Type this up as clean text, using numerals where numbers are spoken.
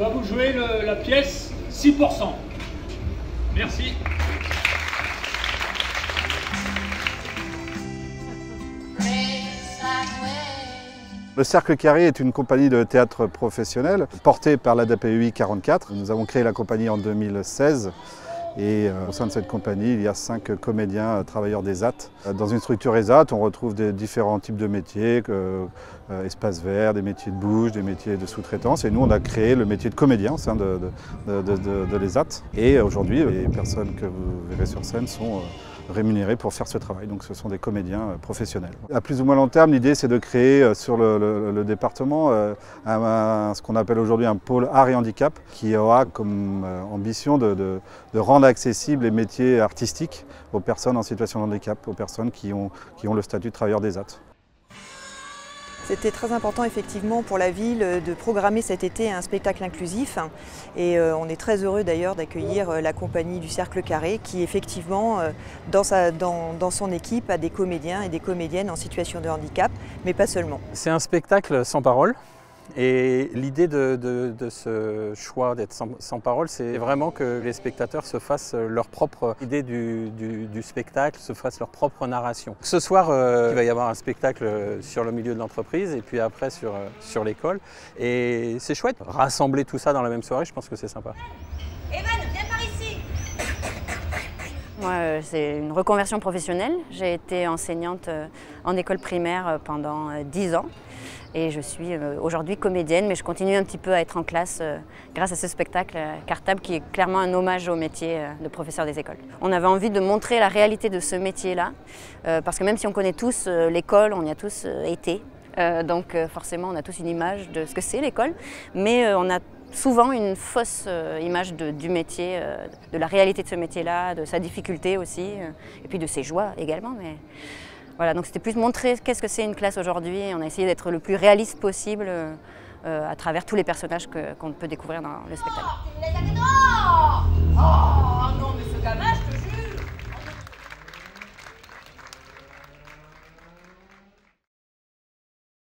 va vous jouer la pièce 6%. Merci. Le Cercle Carré est une compagnie de théâtre professionnel portée par l'ADAPEUI 44. Nous avons créé la compagnie en 2016 et au sein de cette compagnie, il y a 5 comédiens travailleurs d'ESAT. Dans une structure ESAT, on retrouve des différents types de métiers, espaces verts, des métiers de bouche, des métiers de sous-traitance. Et nous, on a créé le métier de comédien au sein de l'ESAT. Et aujourd'hui, les personnes que vous verrez sur scène sont rémunérés pour faire ce travail. Donc ce sont des comédiens professionnels. À plus ou moins long terme, l'idée c'est de créer sur le département ce qu'on appelle aujourd'hui un pôle art et handicap qui aura comme ambition de rendre accessibles les métiers artistiques aux personnes en situation de handicap, aux personnes qui ont le statut de travailleur d'ESAT. C'était très important effectivement pour la ville de programmer cet été un spectacle inclusif et on est très heureux d'ailleurs d'accueillir la compagnie du Cercle Carré qui effectivement dans son équipe a des comédiens et des comédiennes en situation de handicap, mais pas seulement. C'est un spectacle sans parole. Et l'idée de ce choix d'être sans parole, c'est vraiment que les spectateurs se fassent leur propre idée du spectacle, se fassent leur propre narration. Ce soir, il va y avoir un spectacle sur le milieu de l'entreprise et puis après sur l'école. Et c'est chouette, rassembler tout ça dans la même soirée, je pense que c'est sympa. Evan, viens par ici. Moi, c'est une reconversion professionnelle. J'ai été enseignante en école primaire pendant 10 ans. Et je suis aujourd'hui comédienne, mais je continue un petit peu à être en classe grâce à ce spectacle Cartable qui est clairement un hommage au métier de professeur des écoles. On avait envie de montrer la réalité de ce métier-là, parce que même si on connaît tous l'école, on y a tous été, donc forcément on a tous une image de ce que c'est l'école, mais on a souvent une fausse image du métier, de la réalité de ce métier-là, de sa difficulté aussi, et puis de ses joies également. Mais voilà, donc c'était plus montrer qu'est-ce que c'est une classe aujourd'hui. On a essayé d'être le plus réaliste possible à travers tous les personnages qu'on peut découvrir dans le spectacle. Oh, non.